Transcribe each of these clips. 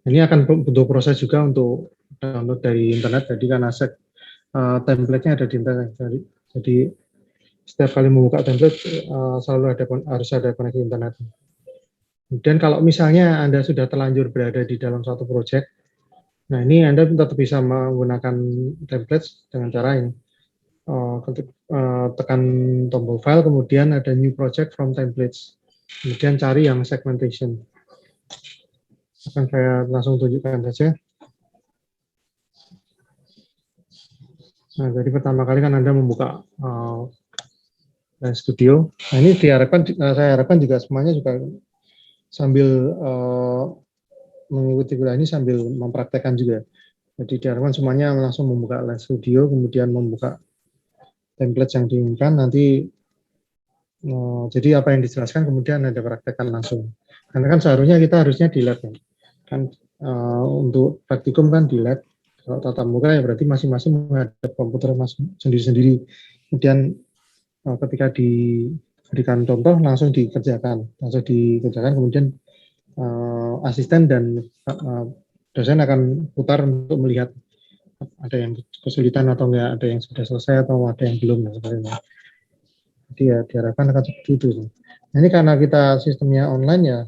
Ini akan butuh proses juga untuk download dari internet, jadi karena template-nya ada di internet. Jadi setiap kali membuka template selalu harus ada koneksi internet. Kemudian kalau misalnya Anda sudah terlanjur berada di dalam suatu project, nah ini Anda tetap bisa menggunakan templates dengan cara ini. Tekan tombol file, kemudian ada new project from templates. Kemudian cari yang segmentation. Akan saya langsung tunjukkan saja. Nah, jadi pertama kali kan Anda membuka Studio. Nah, ini saya harapkan juga semuanya juga sambil mengikuti kuliah ini sambil mempraktekkan juga. Jadi diharapkan semuanya langsung membuka Lens Studio, kemudian membuka template yang diinginkan, nanti jadi apa yang dijelaskan kemudian Anda praktekkan langsung. Karena kan seharusnya kita harusnya di lab kan untuk praktikum kan di lab. Kalau tatap muka ya berarti masing-masing menghadap komputer sendiri-sendiri. Kemudian ketika diberikan contoh langsung dikerjakan, kemudian asisten dan dosen akan putar untuk melihat ada yang kesulitan atau enggak, ada yang sudah selesai atau ada yang belum dan sebagainya. Jadi ya diharapkan akan seperti itu. Nah, ini karena kita sistemnya online ya,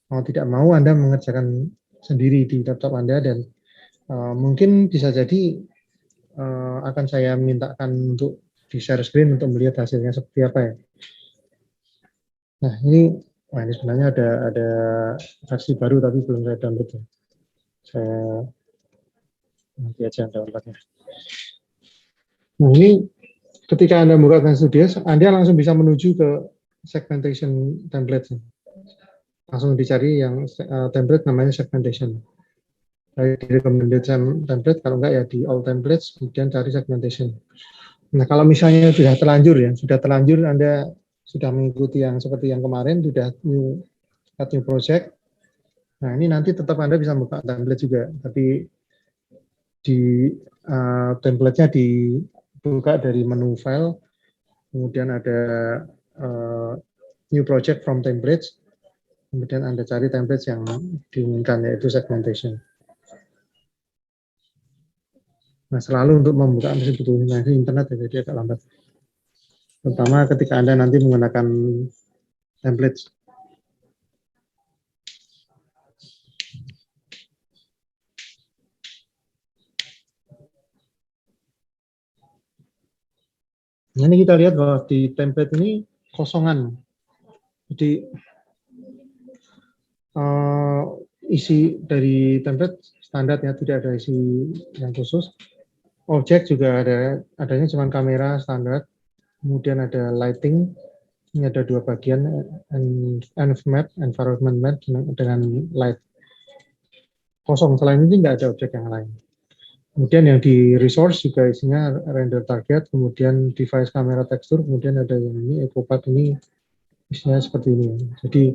mau tidak mau Anda mengerjakan sendiri di laptop Anda dan mungkin bisa jadi akan saya mintakan untuk di share screen untuk melihat hasilnya seperti apa ya. Nah ini sebenarnya ada versi baru tapi belum saya download ya. Saya nanti aja downloadnya. Nah ini ketika Anda buka Advanced Studio, Anda langsung bisa menuju ke segmentation template. Langsung dicari yang template namanya segmentation. Di recommended template, kalau enggak ya di all templates, kemudian cari segmentation. Nah kalau misalnya sudah terlanjur Anda sudah mengikuti yang seperti yang kemarin, sudah new project, nah ini nanti tetap Anda bisa buka template juga, tapi di template-nya dibuka dari menu file, kemudian ada new project from templates, kemudian Anda cari templates yang diinginkan, yaitu segmentation. Nah, selalu untuk membuka butuh internet ya, jadi agak lambat. Terutama ketika Anda nanti menggunakan templates. Nah, ini kita lihat bahwa di template ini kosongan. Jadi isi dari template standar ya, tidak ada isi yang khusus. Objek juga adanya cuma kamera standar. Kemudian ada lighting, ini ada dua bagian, map, environment map dengan light. Kosong, selain ini nggak ada objek yang lain. Kemudian yang di resource juga isinya render target, kemudian device kamera tekstur, kemudian ada yang ini EcoPath, ini isinya seperti ini. Jadi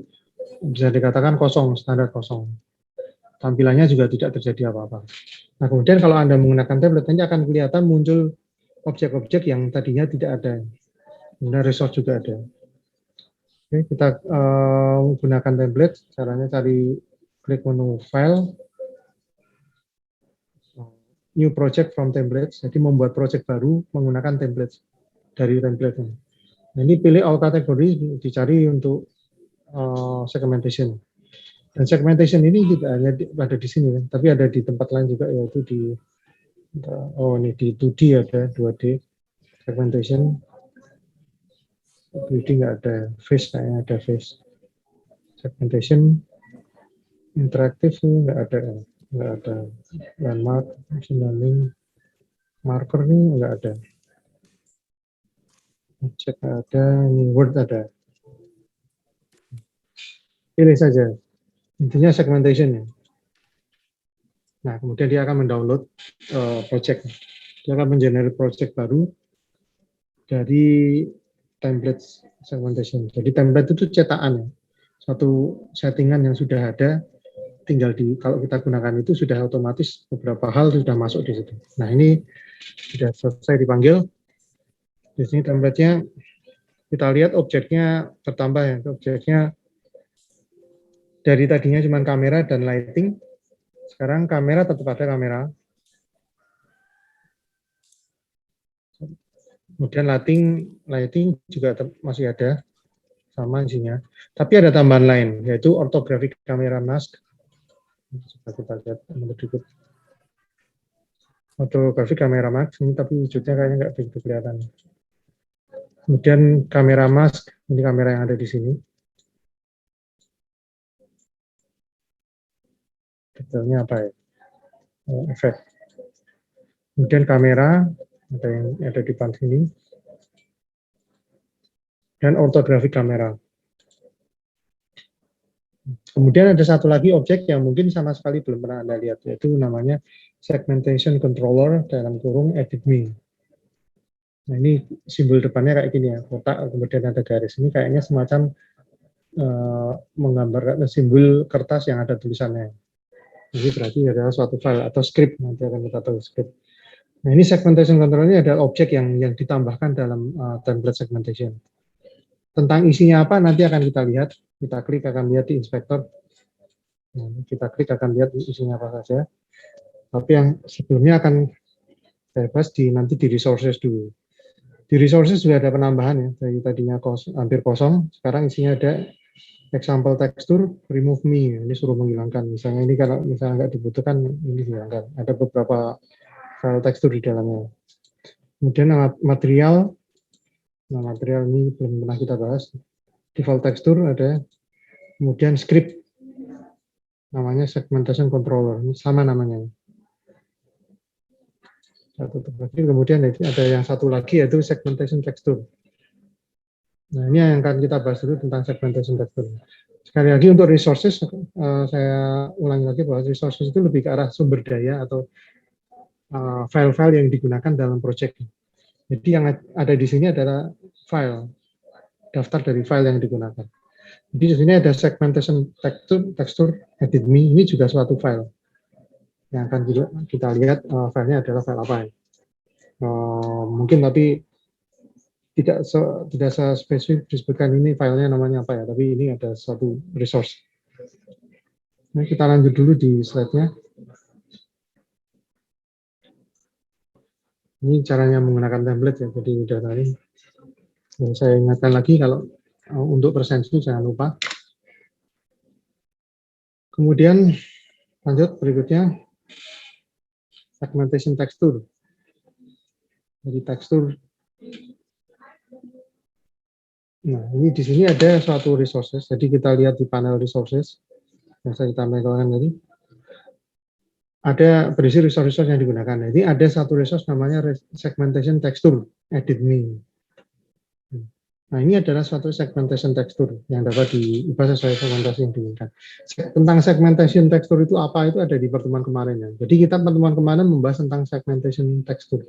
bisa dikatakan kosong, standar kosong. Tampilannya juga tidak terjadi apa-apa. Nah kemudian kalau Anda menggunakan tablet, nanti akan kelihatan muncul objek-objek yang tadinya tidak ada. Kemudian resource juga ada. Oke, kita gunakan template, caranya cari klik menu file, new project from templates, jadi membuat project baru menggunakan template dari template. Nah, ini pilih all kategori, dicari untuk segmentation. Dan segmentation ini tidak hanya ada di sini, tapi ada di tempat lain juga, yaitu di ini di 2D ada 2D segmentation. 3D nggak ada, face kayaknya ada face. Segmentation interaktif nggak ada landmark, machine learning, marker nih nggak ada. Cek ada, ini word ada. Pilih saja. Intinya segmentation ya. Nah, kemudian dia akan mendownload project. Dia akan mengenerate project baru dari template segmentation. Jadi template itu cetakan ya. Satu settingan yang sudah ada, tinggal kalau kita gunakan itu sudah otomatis beberapa hal sudah masuk di situ. Nah, ini sudah selesai dipanggil. Di sini template-nya kita lihat objeknya bertambah ya. Objeknya dari tadinya cuma kamera dan lighting, Sekarang kamera tetap ada kamera. Kemudian lighting juga masih ada sama isinya. Tapi ada tambahan lain, yaitu orthographic camera mask. Coba kita lihat berikut. Orthographic camera mask ini, tapi wujudnya kayaknya nggak begitu kelihatan. Kemudian kamera mask, ini kamera yang ada di sini. Detailnya apa ya? Efek. Kemudian kamera, ada yang ada di depan sini. Dan orthographic kamera. Kemudian ada satu lagi objek yang mungkin sama sekali belum pernah Anda lihat, yaitu namanya segmentation controller dalam kurung edit me. Nah, ini simbol depannya kayak gini ya, kotak, kemudian ada garis. Ini kayaknya semacam menggambarkan simbol kertas yang ada tulisannya. Ini berarti adalah suatu file atau script, nanti akan kita tahu script. Nah, ini segmentation controller ini adalah objek yang ditambahkan dalam template segmentation. Tentang isinya apa nanti akan kita lihat. Kita klik akan lihat di inspektor. Nah, kita klik akan lihat isinya apa saja. Tapi yang sebelumnya akan saya bahas nanti di resources dulu. Di resources sudah ada penambahan ya, dari tadinya hampir kosong, sekarang isinya ada example tekstur, remove me, ini suruh menghilangkan. Misalnya ini kalau misalnya nggak dibutuhkan, ini dihilangkan. Ada beberapa file tekstur di dalamnya. Kemudian material, nah material ini belum pernah kita bahas. Default tekstur ada, kemudian script, namanya segmentation controller, ini sama namanya. Kemudian ada yang satu lagi yaitu segmentation tekstur. Nah, ini yang akan kita bahas dulu tentang segmentation tekstur. Sekali lagi untuk resources, saya ulangi lagi bahwa resources itu lebih ke arah sumber daya atau file-file yang digunakan dalam project. Jadi yang ada di sini adalah file, daftar dari file yang digunakan. Jadi di sini ada segmentation tekstur edit me, ini juga suatu file. Yang akan kita lihat filenya adalah file apa ya. Mungkin tapi tidak spesifik disebutkan ini filenya namanya apa ya, tapi ini ada suatu resource. Nah, kita lanjut dulu di slide-nya. Ini caranya menggunakan template ya, jadi udah tadi. Saya ingatkan lagi kalau untuk presensi jangan lupa. Kemudian lanjut berikutnya segmentation tekstur. Jadi tekstur. Nah, ini di sini ada suatu resources. Jadi kita lihat di panel resources yang saya tampilkan tadi. Ada berisi resource yang digunakan. Jadi ada satu resource namanya segmentation tekstur edit me. Nah, ini adalah suatu segmentation tekstur yang dapat diubah sesuai segmentasi yang diinginkan. Tentang segmentation tekstur itu apa, itu ada di pertemuan kemarin ya. Jadi kita pertemuan kemarin membahas tentang segmentation tekstur.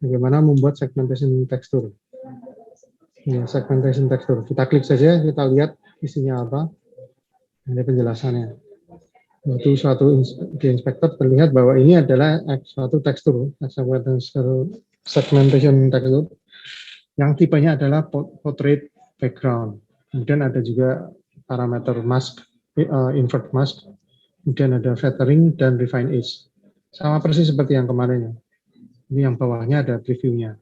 Bagaimana membuat segmentation tekstur. Ya, segmentation tekstur. Kita klik saja, kita lihat isinya apa. Ini penjelasannya. Itu suatu di inspektor terlihat bahwa ini adalah suatu tekstur, segmentation tekstur, yang tipenya adalah portrait background. Kemudian ada juga parameter mask, invert mask, kemudian ada feathering dan refine edge. Sama persis seperti yang kemarin. Ini yang bawahnya ada previewnya.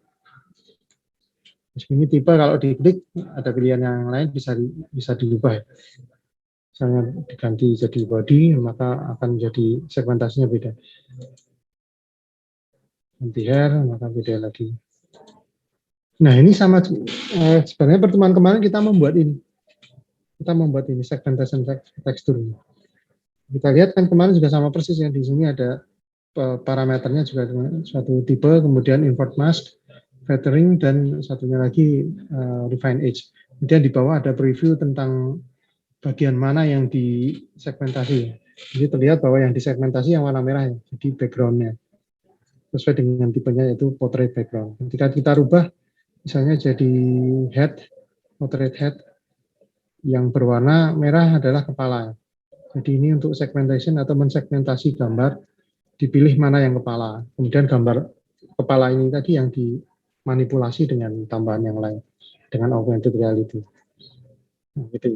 Ini tipe kalau diklik ada pilihan yang lain bisa diubah. Misalnya diganti jadi body, maka akan jadi segmentasinya beda. Ganti hair, maka beda lagi. Nah, ini sama sebenarnya pertemuan kemarin kita membuat ini. Kita membuat ini segmentation tekstur. Kita lihat kan kemarin juga sama persis ya, di sini ada parameternya juga suatu tipe, kemudian invert mask, feathering, dan satunya lagi refine edge. Kemudian di bawah ada preview tentang bagian mana yang disegmentasi. Jadi terlihat bahwa yang disegmentasi yang warna merah ya, jadi background-nya. Sesuai dengan tipenya yaitu portrait background. Ketika kita rubah, misalnya jadi head, portrait head, yang berwarna merah adalah kepala. Jadi ini untuk segmentation atau mensegmentasi gambar, dipilih mana yang kepala. Kemudian gambar kepala ini tadi yang dimanipulasi dengan tambahan yang lain, dengan augmented reality. Nah, gitu.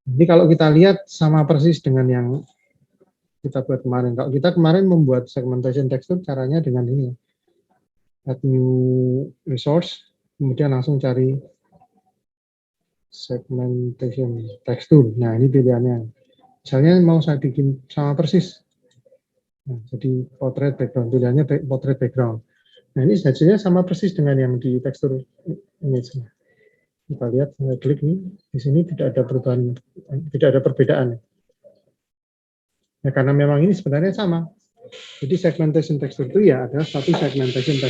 Jadi kalau kita lihat sama persis dengan yang kita buat kemarin. Kalau kita kemarin membuat segmentation tekstur caranya dengan ini, add new resource, kemudian langsung cari segmentation tekstur. Nah, ini pilihannya. Misalnya mau saya bikin sama persis. Nah, jadi portrait background, pilihannya portrait background. Nah, ini hasilnya sama persis dengan yang di tekstur image. Kita lihat, saya klik nih, di sini tidak ada perubahan, tidak ada perbedaan. Ya, karena memang ini sebenarnya sama. Jadi segmentation tekstur itu ya adalah satu segmentation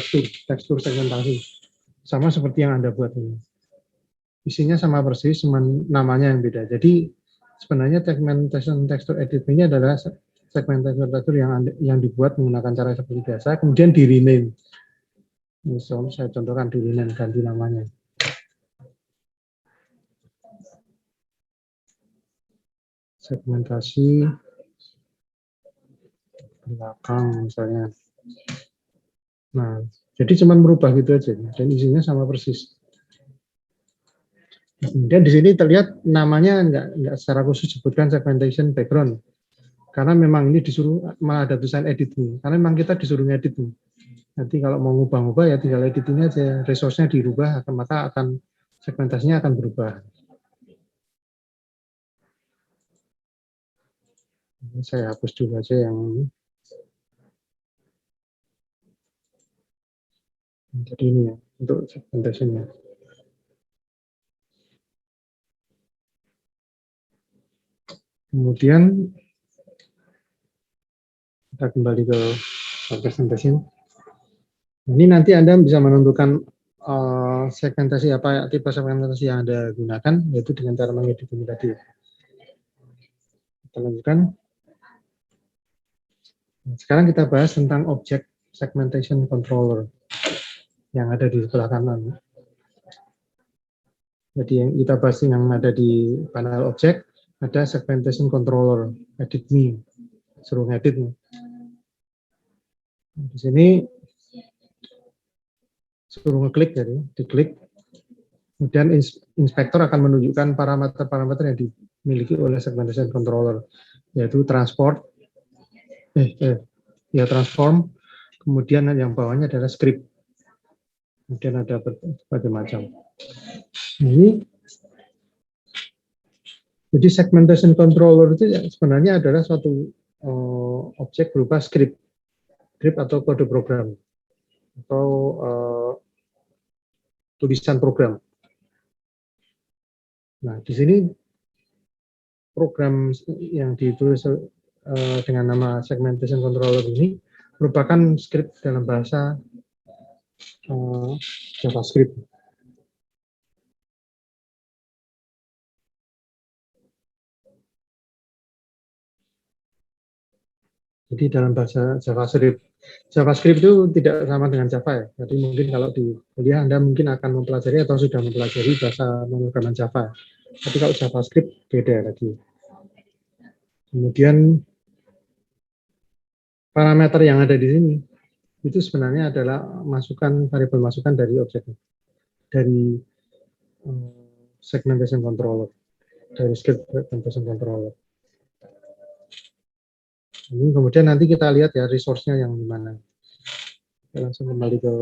tekstur segmentasi. Sama seperti yang Anda buat ini. Isinya sama persis, cuma namanya yang beda. Jadi sebenarnya segmentation tekstur edit ini adalah segmentation tekstur yang dibuat menggunakan cara seperti biasa, kemudian di rename. Misal saya contohkan di rename, ganti namanya. Segmentasi belakang misalnya. Nah, jadi cuma merubah gitu aja, dan isinya sama persis. Kemudian di sini terlihat namanya nggak secara khusus disebutkan segmentation background, karena memang ini disuruh malah ada tulisan edit nih, karena memang kita disuruh edit nih. Nanti kalau mau ngubah-ngubah ya tinggal edit ini aja, resource-nya dirubah, maka akan segmentasinya akan berubah. Saya hapus dulu aja yang ini. Jadi ini ya, untuk segmentasinya. Kemudian kita kembali ke presentation. Ini nanti Anda bisa menentukan segmentasi apa tipe segmentasi yang Anda gunakan, yaitu dengan cara mengedit ini tadi. Kita lanjutkan. Sekarang kita bahas tentang objek segmentation controller yang ada di sebelah kanan. Jadi yang kita bahas yang ada di panel objek, ada segmentation controller, edit me, suruh ngedit. Di sini suruh ngeklik, jadi diklik, kemudian inspektor akan menunjukkan parameter-parameter yang dimiliki oleh segmentation controller, yaitu transport, transform, kemudian yang bawahnya adalah script, kemudian ada berbagai macam. Ini jadi segmentation controller itu sebenarnya adalah suatu objek berupa script atau kode program atau tulisan program. Nah, di sini program yang ditulis dengan nama segmentation controller ini merupakan script dalam bahasa JavaScript. Jadi dalam bahasa JavaScript itu tidak sama dengan Java ya. Jadi mungkin kalau di kuliah Anda mungkin akan mempelajari atau sudah mempelajari bahasa pemrograman Java. Tapi kalau JavaScript beda lagi. Kemudian parameter yang ada di sini itu sebenarnya adalah variabel masukan dari objek, dari segmentation controller, dari script segmentation controller. Ini kemudian nanti kita lihat ya resource-nya yang di mana. Kita langsung kembali ke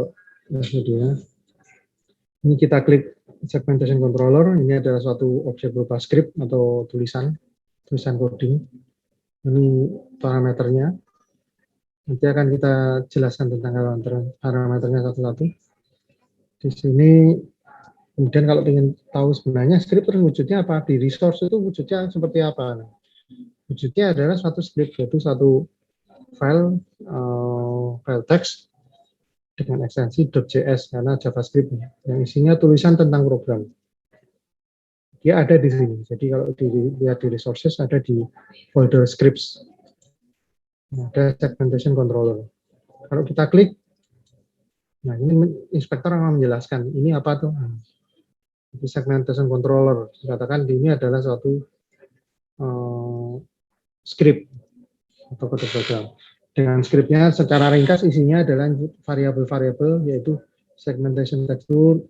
video. Ini kita klik segmentation controller. Ini adalah suatu objek berupa script atau tulisan coding. Ini parameternya. Nanti akan kita jelaskan tentang parameternya satu-satu. Di sini kemudian kalau ingin tahu sebenarnya script terus wujudnya apa, di resource itu wujudnya seperti apa. Wujudnya adalah suatu script, yaitu satu file teks dengan ekstensi .js karena JavaScript yang isinya tulisan tentang program. Dia ada di sini. Jadi kalau dilihat di resources ada di folder scripts. Ada segmentation controller. Kalau kita klik, nah ini inspektor akan menjelaskan ini apa tuh. Jadi segmentation controller dikatakan ini adalah suatu script atau kode program. Dengan scriptnya secara ringkas isinya adalah variabel-variabel yaitu segmentation tekstur,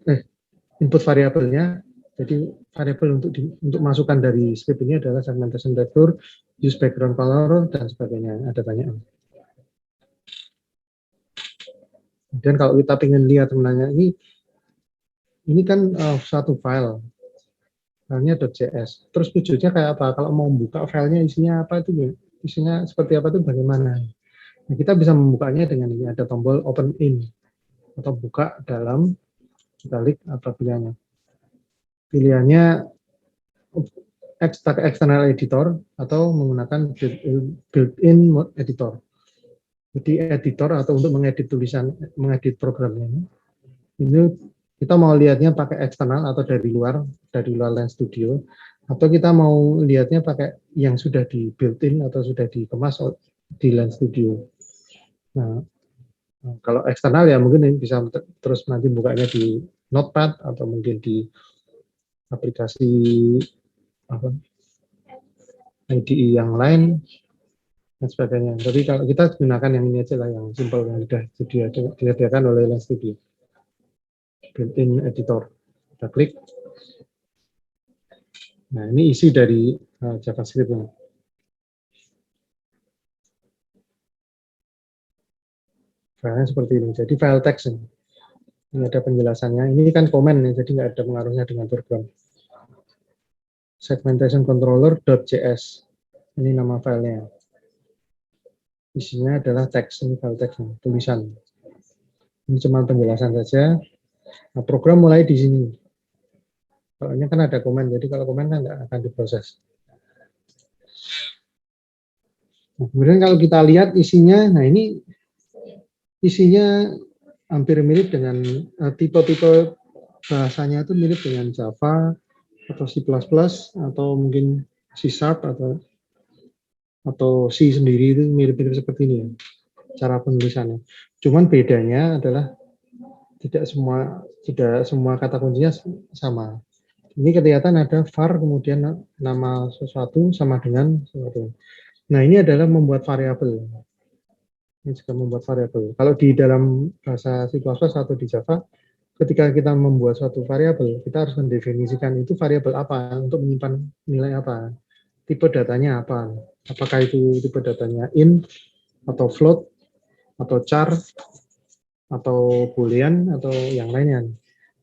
input variabelnya, Jadi variabel untuk masukan dari script ini adalah segmentation texture, use background color, dan sebagainya. Ada banyak. Dan kalau kita ingin lihat sebenarnya ini kan satu file, filenya .js. Terus tujuannya kayak apa? Kalau mau buka filenya isinya apa itu, isinya seperti apa itu bagaimana? Nah, kita bisa membukanya dengan ini, ada tombol open in atau buka dalam, kita klik apa pilihannya. Pilihannya external editor atau menggunakan built-in editor. Jadi editor atau untuk mengedit tulisan, mengedit programnya ini kita mau lihatnya pakai eksternal atau dari luar Lens Studio, atau kita mau lihatnya pakai yang sudah di built-in atau sudah dikemas di Lens Studio. Nah, kalau eksternal ya mungkin bisa terus nanti bukanya di Notepad atau mungkin di aplikasi apa, IDE yang lain dan sebagainya. Tapi kalau kita gunakan yang ini aja lah, yang simple yang sudah disediakan oleh Lens Studio. Built-in editor. Kita klik. Nah, ini isi dari JavaScript-nya. Filenya seperti ini. Jadi file text ini. Ini ada penjelasannya. Ini kan komen ya, jadi nggak ada pengaruhnya dengan program. Segmentation controller.js. Ini nama filenya. Isinya adalah teks, ini file text, tulisan. Ini cuma penjelasan saja. Nah, program mulai di sini. Kalau ini kan ada komen, jadi kalau komen kan nggak akan diproses. Nah, kemudian kalau kita lihat isinya, nah ini isinya hampir mirip dengan tipe-tipe bahasanya itu mirip dengan Java atau C++ atau mungkin C# atau C sendiri, itu mirip-mirip seperti ini ya, cara penulisannya. Cuman bedanya adalah tidak semua kata kuncinya sama. Ini kelihatan ada var kemudian nama sesuatu sama dengan sesuatu. Nah, ini adalah membuat variabel. Ini juga membuat variabel. Kalau di dalam bahasa C++ atau di Java, ketika kita membuat suatu variabel, kita harus mendefinisikan itu variabel apa untuk menyimpan nilai apa, tipe datanya apa, apakah itu tipe datanya int atau float atau char atau boolean atau yang lainnya.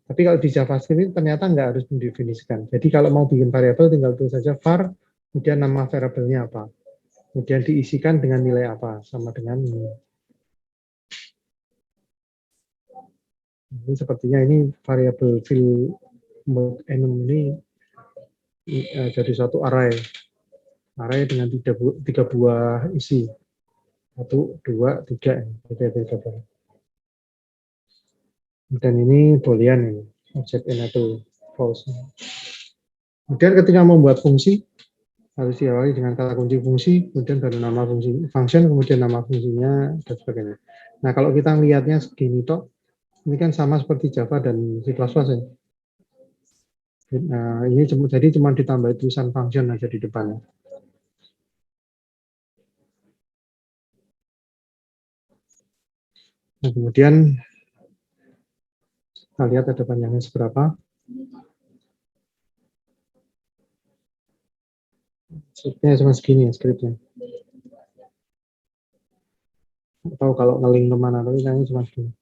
Tapi kalau di JavaScript ternyata nggak harus mendefinisikan. Jadi kalau mau bikin variabel tinggal tulis saja var, kemudian nama variabelnya apa, kemudian diisikan dengan nilai apa, sama dengan ini. Ini sepertinya ini variabel fill enum ini jadi suatu array dengan tiga buah isi, 1, 2, 3, dan ini boolean ini, object enable false. Kemudian ketika membuat fungsi harus diawali dengan kata kunci fungsi, kemudian baru nama fungsi function, kemudian nama fungsinya dan sebagainya. Nah, kalau kita lihatnya segini toh, ini kan sama seperti Java dan C++ ya. Nah, ini jadi cuma ditambah tulisan function aja di depannya. Nah, kemudian kita lihat ada panjangnya seberapa. Scriptnya cuma segini ya, scriptnya. Atau kalau ngeling kemana, tapi kayaknya cuma segini.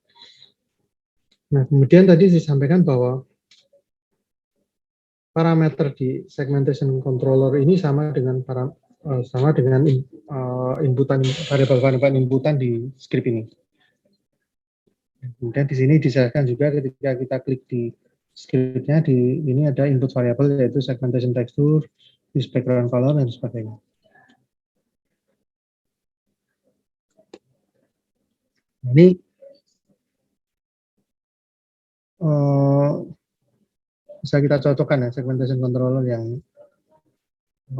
Nah, kemudian tadi disampaikan bahwa parameter di segmentation controller ini sama dengan inputan variabel inputan di script ini. Kemudian di sini dijelaskan juga ketika kita klik di scriptnya, ini ada input variabel yaitu segmentation texture, use background color dan sebagainya. Ini bisa kita cocokkan ya, segmentation controller yang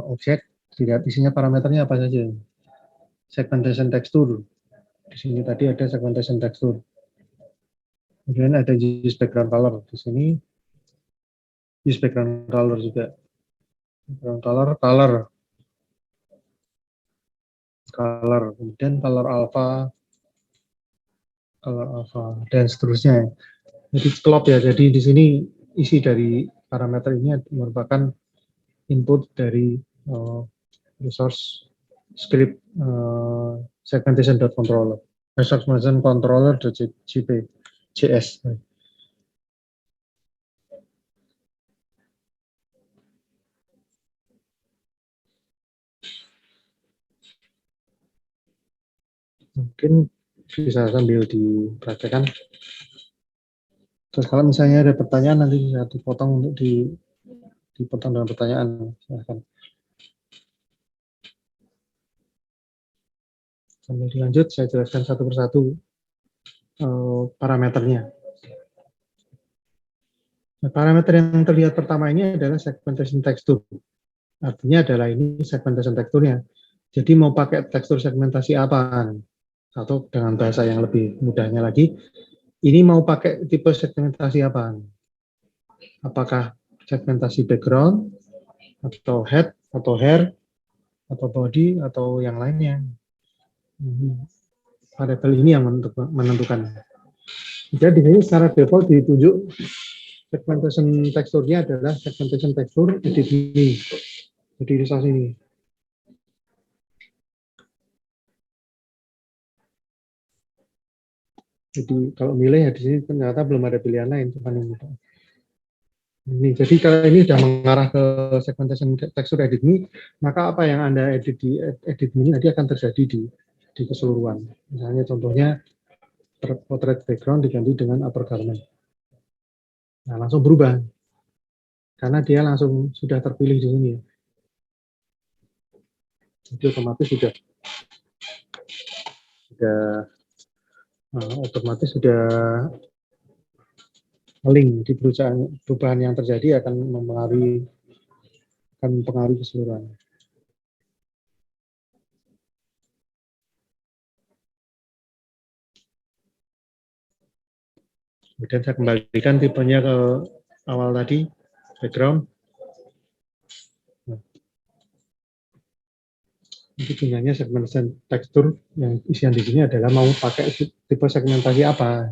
objek, dilihat isinya parameternya apa saja. Segmentation texture, di sini tadi ada segmentation texture. Kemudian ada use background color, di sini use background color juga. Background color, kemudian color alpha, dan seterusnya. Jadi klop ya, jadi di sini isi dari parameter ini merupakan input dari resource script segmentation.controller, resource segmentation controller.js. Mungkin bisa sambil dipraktekkan. Terus kalau misalnya ada pertanyaan nanti bisa dipotong untuk dipotong dengan pertanyaan. Silahkan. Sambil dilanjut, saya jelaskan satu persatu parameternya. Nah, parameter yang terlihat pertama ini adalah segmentation tekstur. Artinya adalah ini segmentation teksturnya. Jadi mau pakai tekstur segmentasi apa? Atau dengan bahasa yang lebih mudahnya lagi, ini mau pakai tipe segmentasi apa? Apakah segmentasi background, atau head, atau hair, atau body, atau yang lainnya? Variabel ini yang menentukan. Jadi di sini secara default ditunjuk segmentation teksturnya adalah segmentation tekstur edit ini. Jadi resource ini. Jadi kalau milih ya di sini ternyata belum ada pilihan lain, cuma ini. Jadi kalau ini sudah mengarah ke segmentation tekstur edit ini, maka apa yang Anda edit di edit ini nanti akan terjadi di keseluruhan. Misalnya contohnya portrait background diganti dengan upper garment. Nah, langsung berubah. Karena dia langsung sudah terpilih di sini. Jadi otomatis sudah link di perubahan yang terjadi akan mempengaruhi keseluruhan. Kemudian saya kembalikan tipenya ke awal tadi, background. Nah, ini gunanya segmentation tekstur yang isian di sini adalah mau pakai tipe segmentasi apa.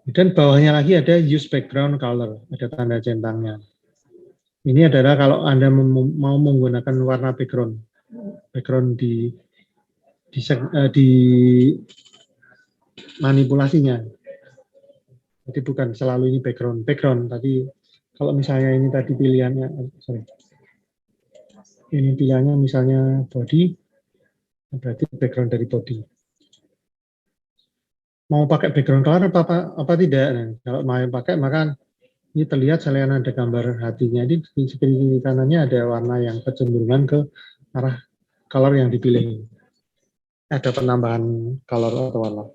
Kemudian bawahnya lagi ada use background color, ada tanda centangnya. Ini adalah kalau Anda mau menggunakan warna background di manipulasinya. Jadi bukan selalu ini background. Tapi kalau misalnya ini tadi pilihannya, ini pilihannya misalnya body, berarti background dari body. Mau pakai background color apa tidak? Nah, kalau mau pakai maka ini terlihat selain ada gambar hatinya, di kiri kanannya ada warna yang kecenderungan ke arah color yang dipilih. Ada penambahan color atau warna.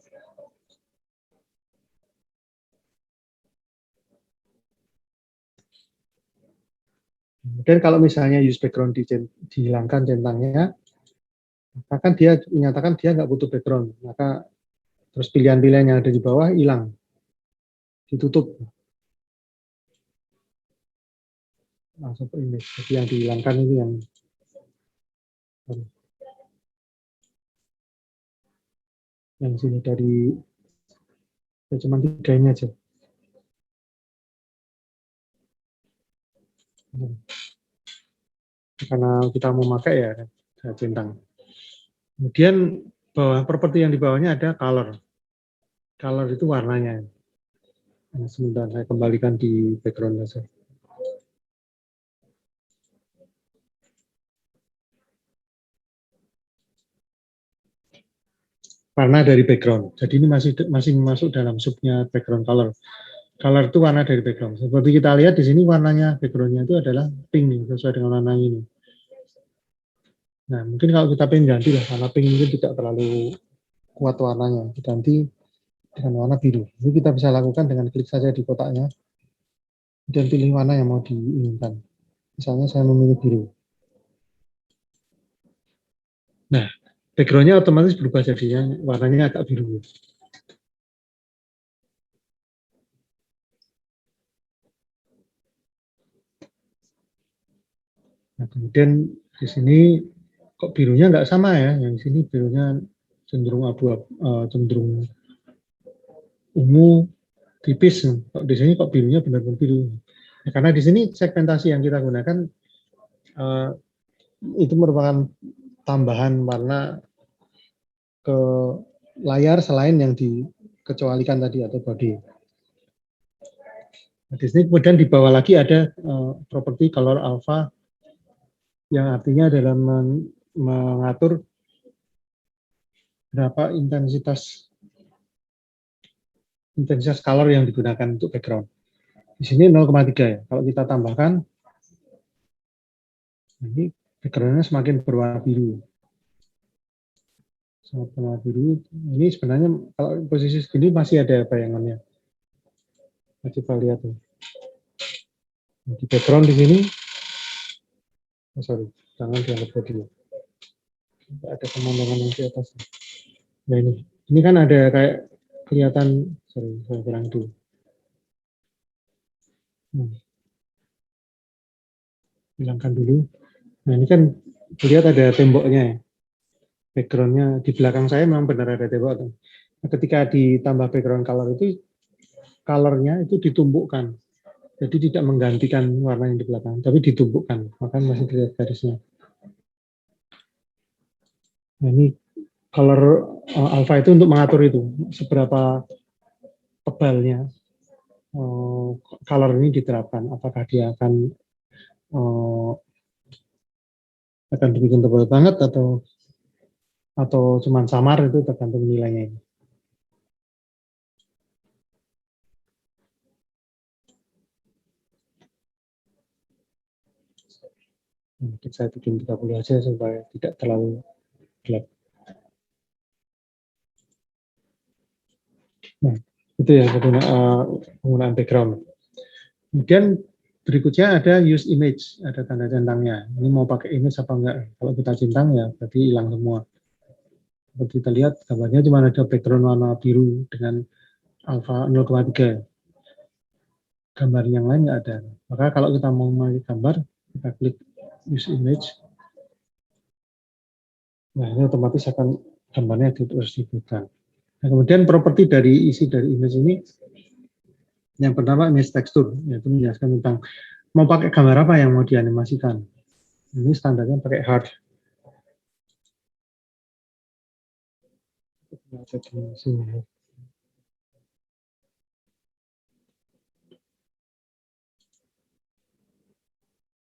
Dan kalau misalnya use background dihilangkan centangnya, maka kan dia menyatakan dia nggak butuh background, maka terus pilihan-pilihan yang ada di bawah hilang, ditutup, langsung ke image. Jadi yang dihilangkan ini yang sini dari ya cuma 3 ini aja. Karena kita mau pakai ya saya centang. Kemudian bawah properti yang di bawahnya ada color. Color itu warnanya. Nah, sebentar saya kembalikan di background saja. Warna dari background. Jadi ini masih masuk dalam subnya background color. Color itu warna dari background. Seperti kita lihat di sini warnanya backgroundnya itu adalah pink sesuai dengan warna ini. Nah, mungkin kalau kita pengen ganti lah, warna pink ini tidak terlalu kuat warnanya, diganti dengan warna biru. Ini kita bisa lakukan dengan klik saja di kotaknya, dan pilih warna yang mau diinginkan. Misalnya saya memilih biru. Nah, backgroundnya otomatis berubah jadinya warnanya agak biru. Nah, kemudian di sini kok birunya nggak sama ya? Yang di sini birunya cenderung cenderung ungu tipis. Kok di sini kok birunya benar-benar biru. Karena di sini segmentasi yang kita gunakan itu merupakan tambahan warna ke layar selain yang dikecualikan tadi atau body. Nah, di sini kemudian di bawah lagi ada properti color alpha yang artinya adalah mengatur berapa intensitas color yang digunakan untuk background. Di sini 0,3 ya. Kalau kita tambahkan, ini backgroundnya semakin berwarna biru. Sangat berwarna biru. Ini sebenarnya kalau posisi segini masih ada bayangannya. Coba lihat tuh. Di background di sini, oh sorry, jangan dianggap body. Ada pemandangan yang di atas. Nah ini kan ada kayak kelihatan, sorry, saya kurang dulu. Hilangkan dulu. Nah ini kan lihat ada temboknya ya. Backgroundnya di belakang saya memang benar ada tembok. Nah, ketika ditambah background color itu, colornya itu ditumbukkan. Jadi tidak menggantikan warna yang di belakang, tapi ditumbukkan. Maka masih terlihat garisnya. Nah ini color alpha itu untuk mengatur itu seberapa tebalnya color ini diterapkan. Apakah dia akan dibikin tebal banget atau cuman samar, itu tergantung nilainya ini. Mungkin saya bikin 30 aja supaya tidak terlalu gelap. Nah, itu ya penggunaan background. Kemudian berikutnya ada use image, ada tanda centangnya. Ini mau pakai image apa enggak? Kalau kita centang ya berarti hilang semua. Seperti kita lihat gambarnya cuma ada background warna biru dengan alpha 0,3. Gambar yang lain nggak ada. Maka kalau kita mau memakai gambar, kita klik use image. Nah, ini otomatis akan gambarnya terus dibuka. Nah, kemudian properti dari isi dari image ini, yang pertama image texture, yaitu menjelaskan tentang mau pakai gambar apa yang mau dianimasikan. Ini standarnya pakai hard.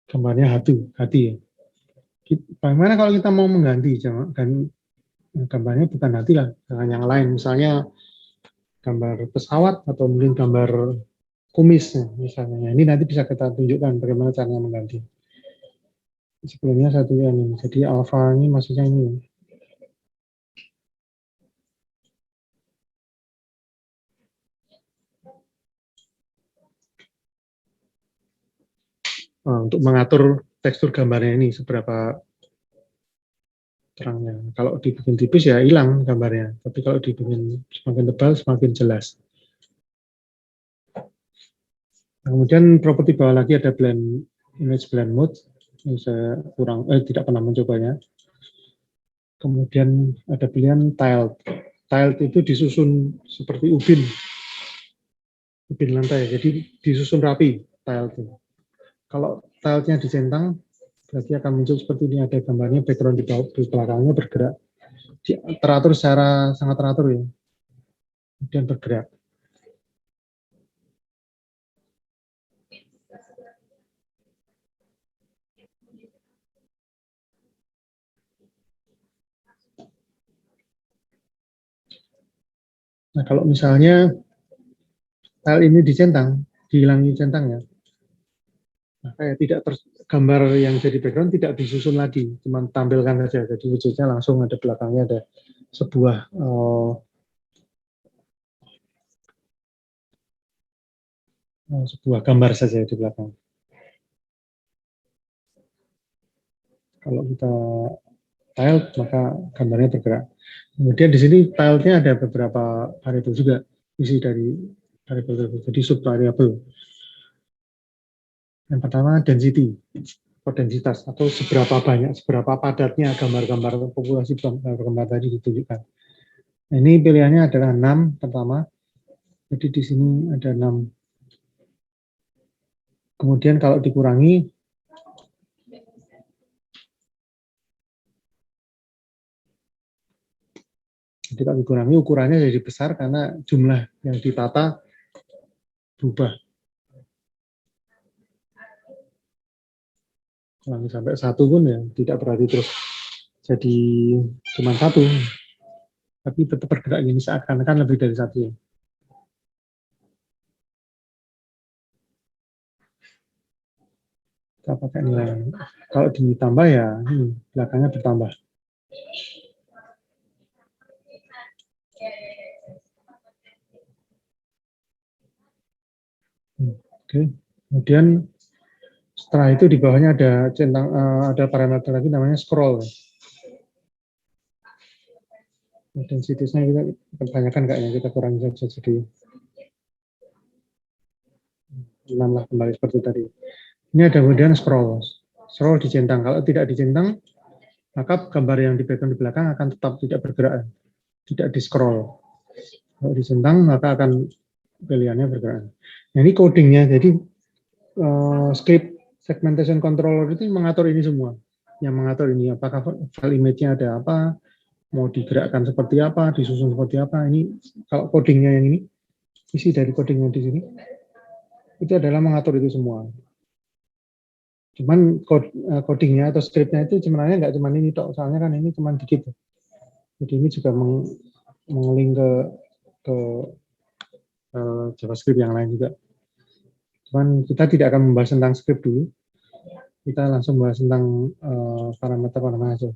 Gambarnya hati ya. Bagaimana kalau kita mau mengganti, dan gambarnya bukan hati lah, dengan yang lain, misalnya gambar pesawat atau mungkin gambar kumis misalnya. Ini nanti bisa kita tunjukkan bagaimana caranya mengganti. Sebelumnya satu ini, jadi alpha ini maksudnya ini. Untuk mengatur tekstur gambarnya ini seberapa terangnya. Kalau dibikin tipis ya hilang gambarnya, tapi kalau dibikin semakin tebal semakin jelas. Nah, kemudian properti bawah lagi ada image blend mode. Ini saya tidak pernah mencobanya. Kemudian ada pilihan tiled. Tiled itu disusun seperti ubin lantai, jadi disusun rapi tiled itu. Kalau tilednya dicentang, berarti akan muncul seperti ini, ada gambarnya, background di belakangnya bergerak, teratur secara sangat teratur ya, kemudian bergerak. Nah kalau misalnya tile ini dicentang, dihilangi centangnya, maka ya gambar yang jadi background tidak disusun lagi, cuma tampilkan saja, jadi wujudnya langsung ada belakangnya, ada sebuah gambar saja di belakang. Kalau kita tile, maka gambarnya bergerak. Kemudian di sini tile-nya ada beberapa variabel juga, isi dari variabel, jadi sub variabel. Yang pertama density, densitas, atau seberapa padatnya gambar-gambar populasi gambar tadi ditunjukkan. Nah, ini pilihannya adalah 6 pertama. Jadi di sini ada 6 Kemudian kalau dikurangi, jadi kalau dikurangi ukurannya jadi besar karena jumlah yang ditata berubah. Kurangi sampai 1 pun ya tidak berarti terus jadi cuma 1, tapi tetap bergerak ini seakan-akan lebih dari 1 ya. Kita pakai nilai. Kalau ditambah ya belakangnya bertambah. Oke. Kemudian setelah itu di bawahnya ada centang, ada parameter lagi namanya scroll. Densitiesnya kita kebanyakan kayaknya kita kurangi saja jadi 6 lah kembali seperti tadi. Ini ada kemudian scroll. Scroll dicentang. Kalau tidak dicentang, maka gambar yang di background di belakang akan tetap tidak bergerak, tidak di scroll. Kalau dicentang, maka akan pilihannya bergerak. Nah, ini codingnya. Jadi script segmentation controller itu mengatur ini semua. Yang mengatur ini apakah file image-nya ada apa, mau digerakkan seperti apa, disusun seperti apa. Ini kalau codingnya yang ini, isi dari codingnya di sini, itu adalah mengatur itu semua. Cuman codingnya atau scriptnya itu sebenarnya nggak cuma ini tok, soalnya kan ini cuma dikit. Jadi ini juga mengeling ke JavaScript yang lain juga. Cuman kita tidak akan membahas tentang script dulu. Kita langsung bahas tentang parameter-parameter aja.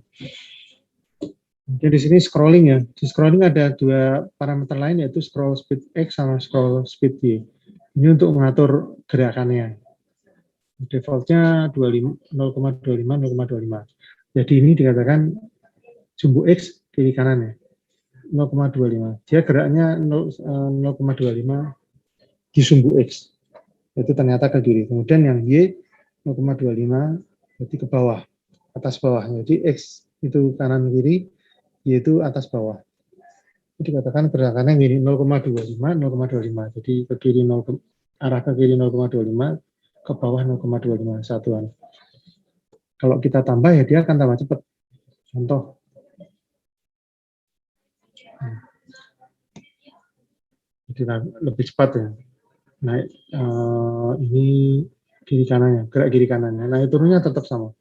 Jadi di sini scrolling ya. Di scrolling ada 2 parameter lain yaitu scroll speed X sama scroll speed Y. Ini untuk mengatur gerakannya. Defaultnya 0,25, 0,25. Jadi ini dikatakan sumbu X kiri kanan ya. 0,25. Dia geraknya 0,25 di sumbu X. Itu ternyata ke kiri. Kemudian yang Y 0,25 berarti ke bawah, atas bawah. Jadi X itu kanan kiri, Y itu atas bawah. Itu dikatakan gerakannya gini 0,25, 0,25. Jadi ke kiri 0, arah ke kiri 0,25, ke bawah 0,25 satuan. Kalau kita tambah ya dia akan tambah cepat. Contoh. Jadi lebih cepat ya. Naik ini kiri kanannya, gerak kiri kanannya. Naik turunnya tetap sama.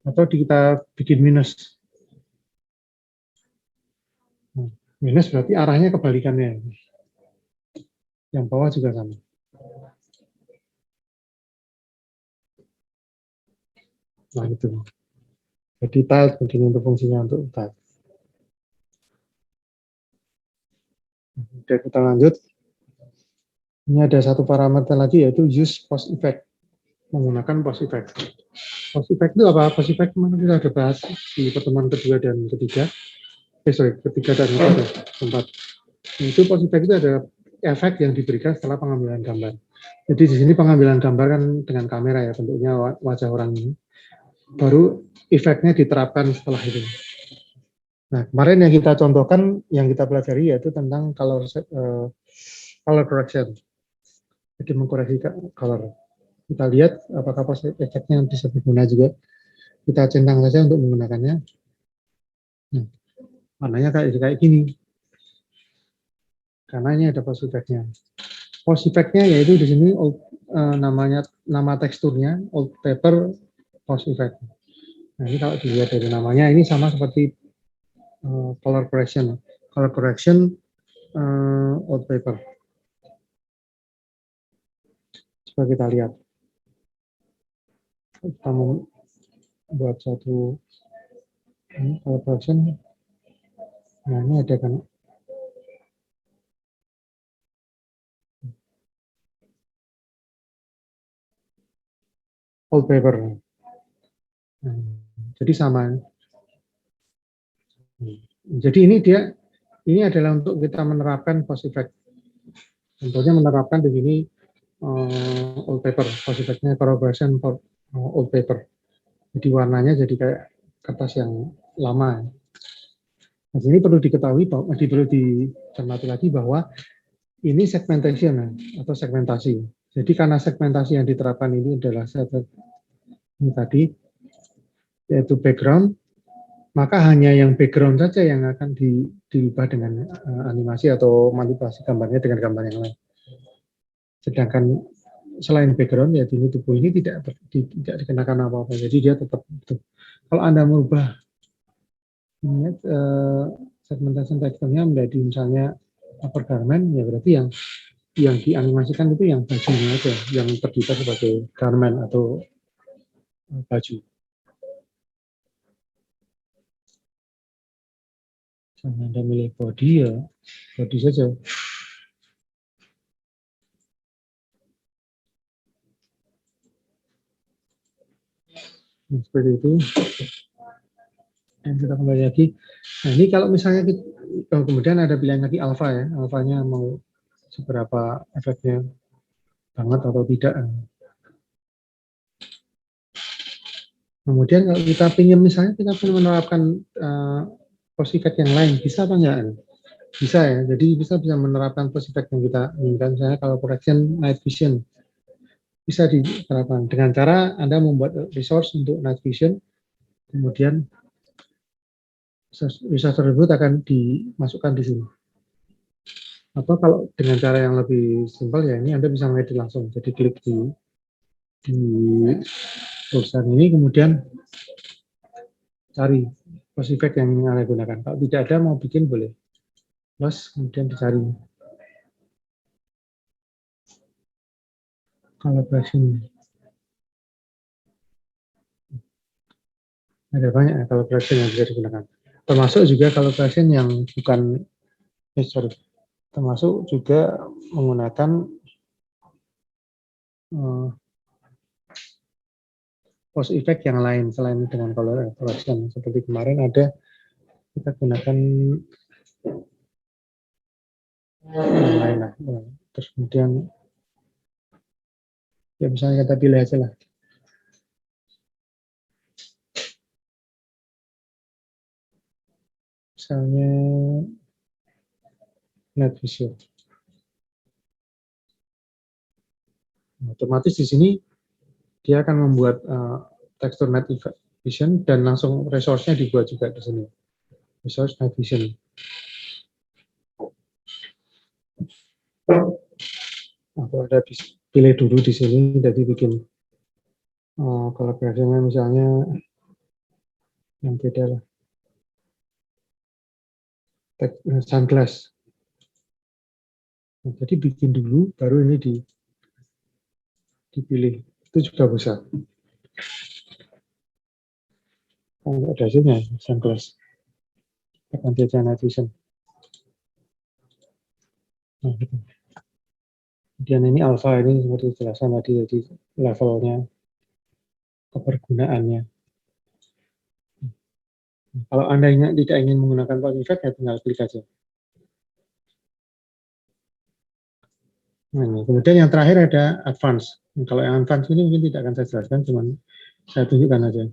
Atau kita bikin minus. Minus berarti arahnya kebalikannya. Yang bawah juga sama. Nah itu. Jadi tiled begini untuk fungsinya untuk tiled. Oke, kita lanjut. Ini ada satu parameter lagi yaitu use post effect. Menggunakan post effect. Post effect itu apa? Post effect kemarin kita sudah bahas di pertemuan kedua dan ketiga. Ketiga dan keempat. Itu post effect itu ada efek yang diberikan setelah pengambilan gambar. Jadi di sini pengambilan gambar kan dengan kamera ya, bentuknya wajah orang ini. Baru efeknya diterapkan setelah itu. Nah, kemarin yang kita contohkan, yang kita pelajari yaitu tentang color correction. Jadi mengkoreksi color. Kita lihat apakah post effect-nya bisa berguna juga. Kita centang saja untuk menggunakannya. Nah, warnanya kayak gini. Karena ini ada post effect-nya. Post effect-nya yaitu di sini nama teksturnya old paper post effect. Nah, ini kalau dilihat dari namanya ini sama seperti color correction. Color correction old paper. Coba kita lihat. Kita membuat satu color correction. Nah, ini ada kan old paper. Nah, jadi sama. Jadi ini adalah untuk kita menerapkan post effect. Contohnya menerapkan di sini old paper, post effect-nya color correction for old paper. Jadi warnanya jadi kayak kertas yang lama. Nah, ini perlu diketahui, perlu dicermati lagi bahwa Ini segmentation atau segmentasi. Jadi karena segmentasi yang diterapkan ini adalah ini tadi, yaitu background, maka hanya yang background saja yang akan diubah dengan animasi atau manipulasi gambarnya dengan gambar yang lain. Sedangkan selain background, ya ini tubuh ini tidak dikenakan apa-apa. Jadi dia tetap itu. Kalau Anda merubah segmentasi teksturnya menjadi misalnya upper garment, ya berarti yang dianimasikan itu yang bajunya aja, yang terdiri sebagai garment atau baju. Misalnya Anda milih body, ya body saja. Nah, seperti itu. Dan kita kembali lagi. Nah, ini kalau misalnya kemudian ada pilihan lagi alpha ya, alfanya mau seberapa efeknya banget atau tidak. Kemudian kalau kita ingin misalnya kita ingin menerapkan post effect yang lain, bisa apa enggak? Bisa ya, jadi bisa menerapkan post effect yang kita inginkan. Misalnya kalau correction night vision, bisa diterapkan dengan cara Anda membuat resource untuk night vision, kemudian resource tersebut akan dimasukkan di sini. Atau kalau dengan cara yang lebih simpel ya ini Anda bisa mengedit langsung. Jadi klik di tulisan ini, kemudian cari post effect yang Anda gunakan. Kalau tidak ada mau bikin boleh. Plus kemudian dicari. Calibration. Ada banyak calibration yang bisa digunakan. Termasuk juga calibration yang bukan termasuk juga menggunakan post effect yang lain selain dengan color correction. Seperti kemarin ada kita gunakan yang lain lah. Terus kemudian ya misalnya kita pilih aja lah. Misalnya net visual. Otomatis di sini dia akan membuat tekstur night vision dan langsung resource-nya dibuat juga di sini. Resource night vision. Aku ada pilih dulu di sini, jadi bikin kalau biasanya misalnya yang beda lah. Sunglass. Nah, jadi bikin dulu, baru ini dipilih. Itu juga bisa. Kalau ada hasilnya, sunglass. Ganti aja night vision. Nah, gitu. Kemudian ini alpha, ini seperti jelasan tadi, jadi levelnya, kepergunaannya. Kalau Anda tidak ingin menggunakan post effect, ya tinggal klik aja. Nah, kemudian yang terakhir ada advance. Kalau yang advance ini mungkin tidak akan saya jelaskan, cuman saya tunjukkan aja.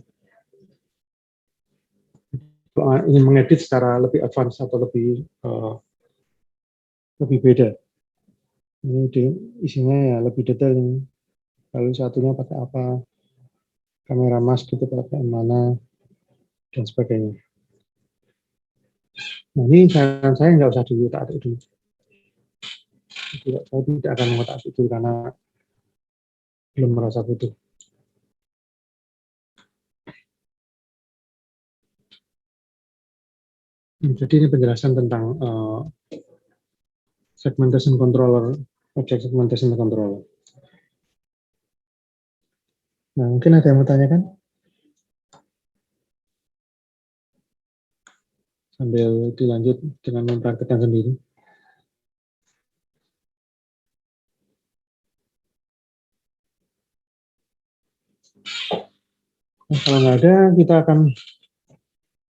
Kalau ingin mengedit secara lebih advance atau lebih beda, ini isinya ya lebih detail. Lalu satunya pakai apa, kamera mask itu pakai mana, dan sebagainya. Nah, ini saya nggak usah diutak-atik dulu. Saya tidak akan mengotak itu karena belum merasa butuh. Jadi ini penjelasan tentang segmentation controller, object segmentation controller. Nah, mungkin ada yang mau tanyakan? Sambil dilanjut dengan mempraktikkan sendiri. Nah, kalau nggak ada, kita akan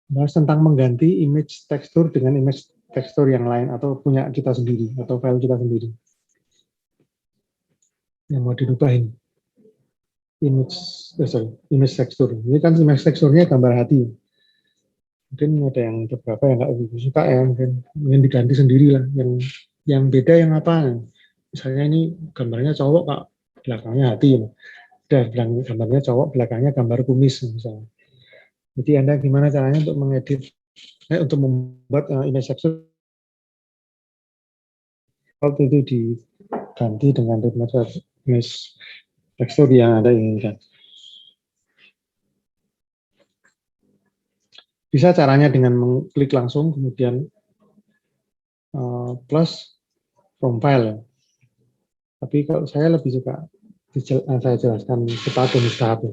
bahas tentang mengganti image tekstur dengan image tekstur yang lain atau punya kita sendiri atau file kita sendiri yang mau dirubahin. Image tekstur. Ini kan image teksturnya gambar hati. Mungkin ada yang beberapa yang nggak begitu suka ya, mungkin ingin diganti sendiri lah yang Yang beda yang apa? Misalnya ini gambarnya cowok, Kak, belakangnya hati. Udah gambarnya cowok, belakangnya gambar kumis misalnya. Jadi Anda gimana caranya untuk mengedit, untuk membuat image capture itu diganti dengan image tekstur yang Anda inginkan. Bisa caranya dengan mengklik langsung, kemudian plus from file. Tapi kalau saya lebih suka saya jelaskan sepatu tahap.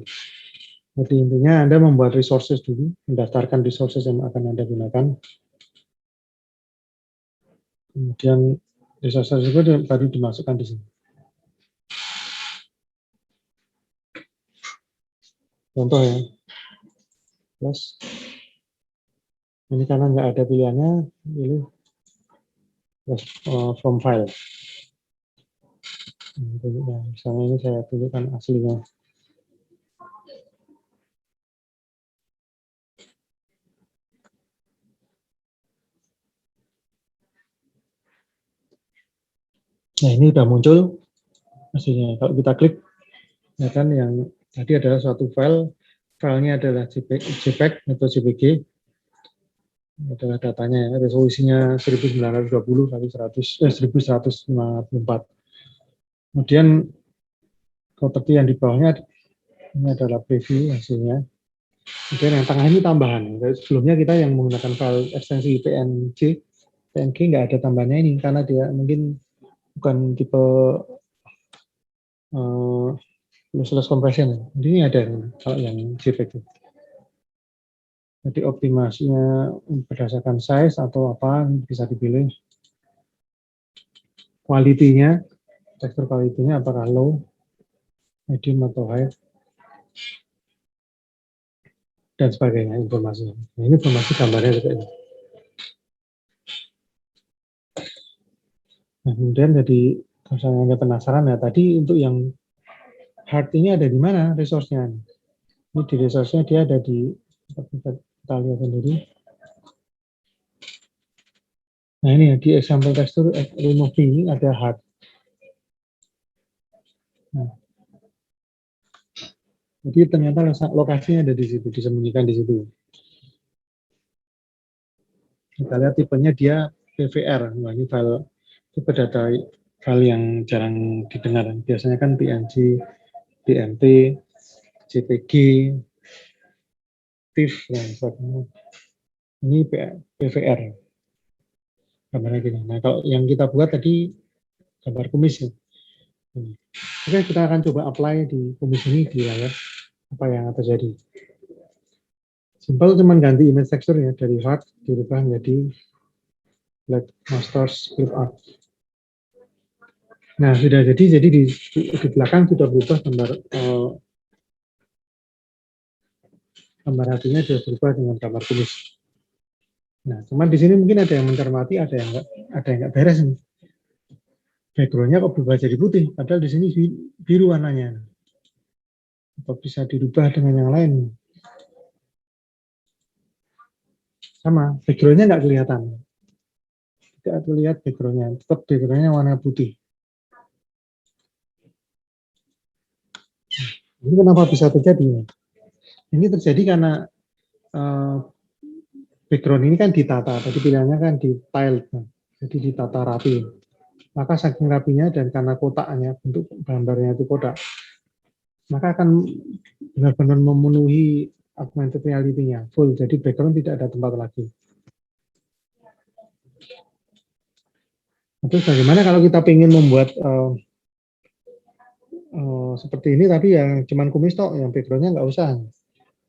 Jadi intinya Anda membuat resources dulu, mendaftarkan resources yang akan Anda gunakan. Kemudian resources itu baru dimasukkan di sini. Contoh ya, plus ini karena nggak ada pilihannya, pilih from file. Nah, misalnya ini saya tunjukkan aslinya. Nah, ini sudah muncul aslinya. Kalau kita klik, ya kan yang tadi adalah suatu file, filenya adalah JPEG atau JPG, adalah datanya, resolusinya 1920 kali 1154. Kemudian properti yang di bawahnya ini adalah preview hasilnya. Kemudian yang tengah ini tambahan. Sebelumnya kita yang menggunakan file ekstensi PNG nggak ada tambahannya ini karena dia mungkin bukan tipe lossless compression. Jadi ini ada kalau yang JPEG itu. Jadi optimasinya berdasarkan size atau apa bisa dipilih. Kualitinya, tekstur kualitinya apakah low, medium atau high, dan sebagainya informasinya. Nah, ini informasi gambarnya seperti ini. Nah, kemudian jadi kalau saya Anda penasaran ya tadi untuk yang hard ini ada di mana resource-nya? Ini di resource-nya dia ada di kita lihat sendiri. Nah ini ya, di example tekstur remove ini ada hard. Nah, jadi ternyata lokasinya ada di situ, disembunyikan di situ. Kita lihat tipenya dia PVR. Nah, ini file tipe data file yang jarang didengar. Biasanya kan PNG, BMP, JPG, TIFF, dan sebagainya. Ini PVR. Gambarnya gini. Nah, kalau yang kita buat tadi gambar kumis ya. Oke, kita akan coba apply di kumis ini di layar. Apa yang terjadi? Simple cuman ganti image texture ya dari hard dirubah menjadi black masters clip art. Nah, sudah jadi di belakang sudah berubah gambar hatinya sudah berubah dengan gambar kumis. Nah, cuman di sini mungkin ada yang mencermati, ada yang nggak beres nih. Backgroundnya kok berubah jadi putih, padahal di sini biru warnanya. Apa bisa dirubah dengan yang lain? Sama, backgroundnya nggak kelihatan. Tidak terlihat backgroundnya, tetap backgroundnya warna putih. Ini kenapa bisa terjadi? Ini terjadi karena background ini kan ditata, tadi pilihannya kan di tile, jadi ditata rapi. Maka saking rapinya dan karena kotaknya, bentuk gambarnya itu kotak, maka akan benar-benar memenuhi augmented reality-nya full. Jadi background tidak ada tempat lagi. Terus bagaimana kalau kita ingin membuat seperti ini, tapi yang cuman kumis toh, yang backgroundnya nggak usah.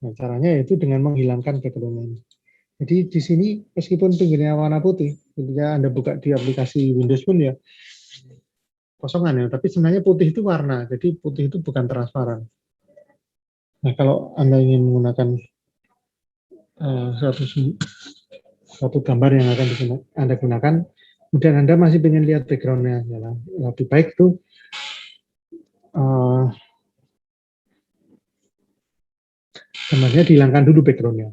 Nah, caranya yaitu dengan menghilangkan background ini. Jadi di sini meskipun pinggirnya warna putih, ketika Anda buka di aplikasi Windows pun ya kosongan ya, tapi sebenarnya putih itu warna, jadi putih itu bukan transparan. Nah, kalau Anda ingin menggunakan suatu gambar yang akan Anda gunakan, kemudian Anda masih ingin lihat background-nya, ya, lebih baik tuh gambarnya dihilangkan dulu background-nya.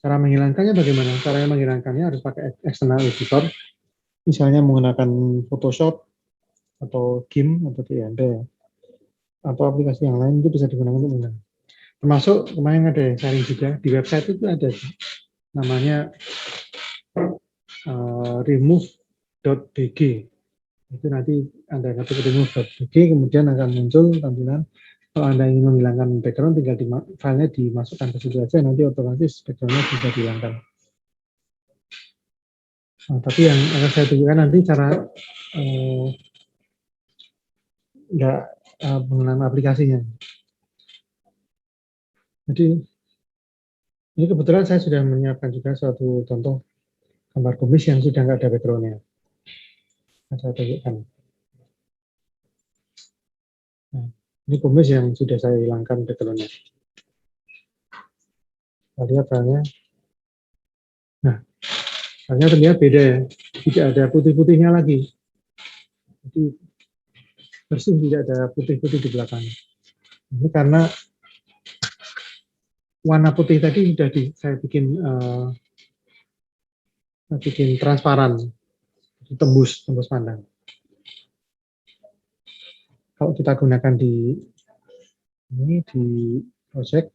Cara menghilangkannya bagaimana? Cara menghilangkannya harus pakai external editor, misalnya menggunakan Photoshop atau GIMP atau DND atau aplikasi yang lain itu bisa digunakan untuk menghilangkan. Termasuk kemarin ada yang sharing juga di website itu ada namanya remove.bg. Itu nanti Anda ketik remove.bg, kemudian akan muncul tampilan kalau Anda ingin menghilangkan background, tinggal filenya dimasukkan ke situ aja, nanti otomatis backgroundnya bisa dihilangkan. Nah, tapi yang akan saya tunjukkan nanti cara penggunaan aplikasinya. Jadi ini kebetulan saya sudah menyiapkan juga suatu contoh gambar kumis yang sudah nggak ada backgroundnya. Saya tunjukkan. Nah, ini kumis yang sudah saya hilangkan backgroundnya. Kita lihat filenya. Nah, filenya terlihat beda ya. Tidak ada putih-putihnya lagi. Jadi bersih, tidak ada putih-putih di belakang. Ini karena warna putih tadi sudah saya bikin transparan, tembus pandang. Kalau kita gunakan di project,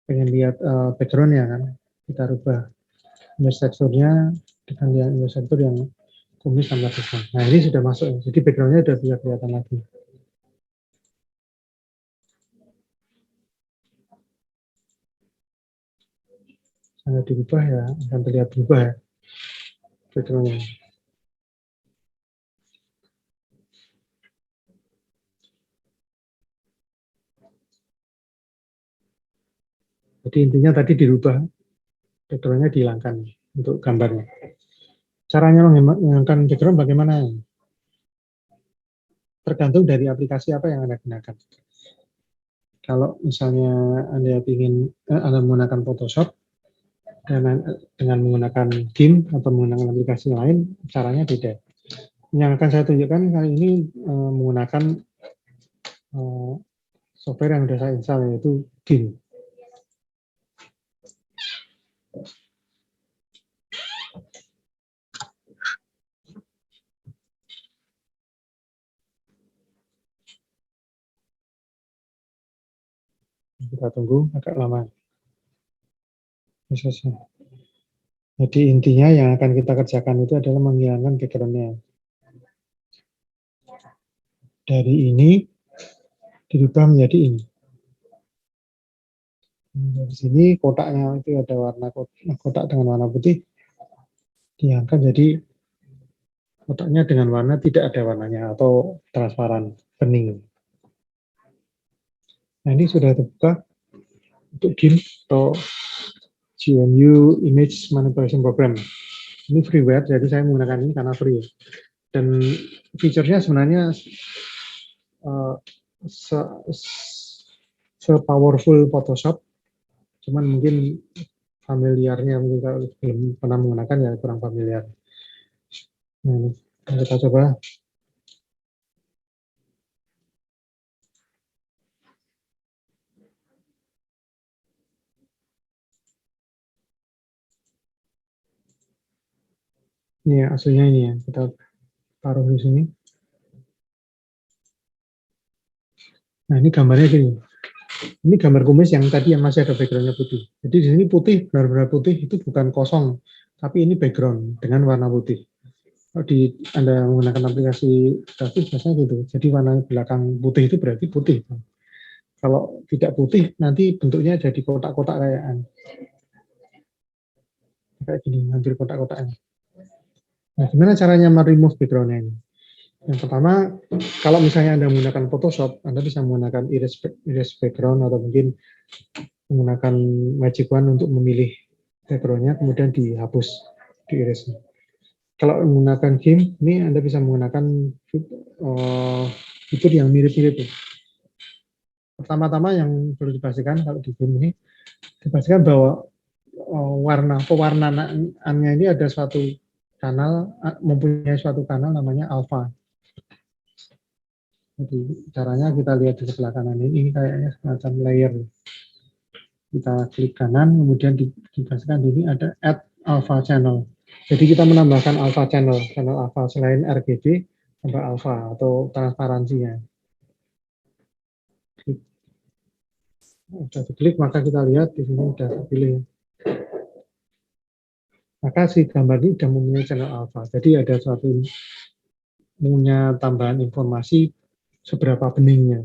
pengen lihat backgroundnya kan, kita rubah image texture-nya dengan image texture yang kumis tanpa background. Nah ini sudah masuk, jadi background-nya sudah bisa kelihatan lagi. Sangat dirubah ya, akan terlihat berubah ya background-nya. Jadi intinya tadi dirubah, background-nya dihilangkan untuk gambarnya. Caranya menghilangkan background bagaimana? Tergantung dari aplikasi apa yang Anda gunakan. Kalau misalnya Anda ingin Anda menggunakan Photoshop dengan menggunakan GIMP atau menggunakan aplikasi lain, caranya beda. Yang akan saya tunjukkan kali ini menggunakan software yang sudah saya install, yaitu GIMP. Kita tunggu agak lama. Jadi intinya yang akan kita kerjakan itu adalah menghilangkan background-nya. Dari ini dirubah menjadi ini. Di sini kotaknya itu ada warna kotak dengan warna putih, diangkat jadi kotaknya dengan warna tidak ada warnanya atau transparan, bening. Nah ini sudah terbuka untuk GIMP atau GNU Image Manipulation Program. Ini freeware, jadi saya menggunakan ini karena free. Dan fiturnya sebenarnya se-powerful Photoshop, cuman mungkin familiarnya mungkin kalau belum pernah menggunakan ya kurang familiar. Nah, kita coba. Ini ya aslinya ini ya, kita taruh di sini. Nah ini gambarnya gini. Ini gambar kumis yang tadi yang masih ada backgroundnya putih. Jadi di sini putih, benar-benar putih, itu bukan kosong, tapi ini background dengan warna putih. Kalau Anda menggunakan aplikasi grafis biasanya gitu. Jadi warna belakang putih itu berarti putih. Kalau tidak putih, nanti bentuknya jadi kotak-kotak kayak gini, hampir kotak-kotaknya. Nah, gimana caranya remove background-nya ini? Yang pertama, kalau misalnya Anda menggunakan Photoshop, Anda bisa menggunakan erase background atau mungkin menggunakan Magic Wand untuk memilih background-nya, kemudian dihapus, di-erase. Kalau menggunakan GIMP, ini Anda bisa menggunakan fitur yang mirip-mirip. Pertama-tama yang perlu dipastikan kalau di GIMP ini, dipastikan bahwa pewarnaannya ini ada suatu kanal, mempunyai suatu kanal namanya alpha. Jadi caranya kita lihat di sebelah kanan ini kayaknya semacam layer. Kita klik kanan, kemudian dikasihkan di sini ada add alpha channel. Jadi kita menambahkan alpha channel, channel alpha selain RGB tambah alpha atau transparansinya. Sudah diklik maka kita lihat di sini sudah terpilih. Maka si gambar ini sudah mempunyai channel alpha. Jadi ada suatu punya tambahan informasi seberapa beningnya.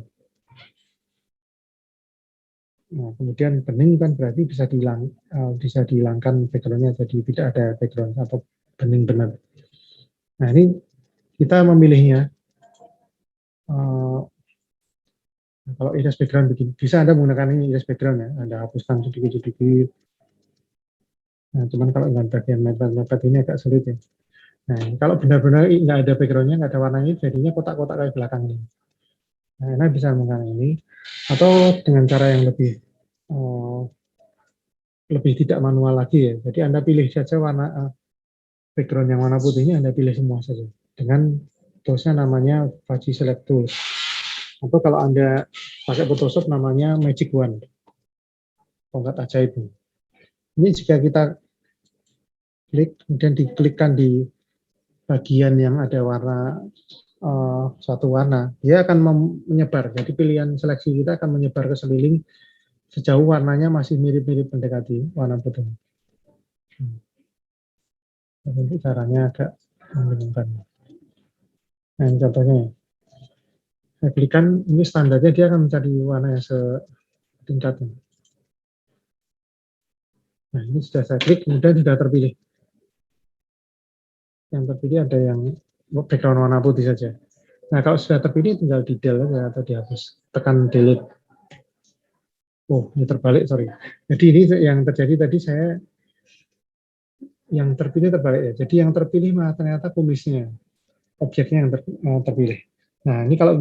Nah, kemudian bening kan berarti bisa dihilangkan backgroundnya, jadi tidak ada background atau bening benar. Nah, ini kita memilihnya. Kalau erase background begini, bisa Anda menggunakan ini erase background ya, Anda hapuskan sedikit-sedikit. Nah, cuman kalau dengan bagian mepet-mepet ini agak sulit ya. Nah, kalau benar-benar nggak ada backgroundnya, nggak ada warnanya, jadinya kotak-kotak kayak belakang ini. Nah, Anda bisa menggunakan ini, atau dengan cara yang lebih tidak manual lagi ya. Jadi Anda pilih saja warna background yang warna putih ini, Anda pilih semua saja. Dengan toolsnya namanya Faci Select Tools. Atau kalau Anda pakai Photoshop namanya Magic Wand, tongkat ajaib. Ini jika kita klik, kemudian diklikkan di bagian yang ada warna suatu warna, dia akan menyebar. Jadi pilihan seleksi kita akan menyebar ke sekeliling sejauh warnanya masih mirip-mirip mendekati warna putih. Nanti caranya agak membingungkan. Nah, ini contohnya. Saya klikkan, ini standarnya dia akan mencari warna yang setingkat. Nah, ini sudah saya klik, kemudian sudah terpilih. Yang terpilih ada yang background warna putih saja. Nah, kalau sudah terpilih tinggal di delete aja atau dihapus. Tekan delete. Oh, ini terbalik, sorry. Jadi ini yang terjadi tadi yang terpilih terbalik ya. Jadi yang terpilih malah ternyata kumisnya, objeknya yang terpilih. Nah, ini kalau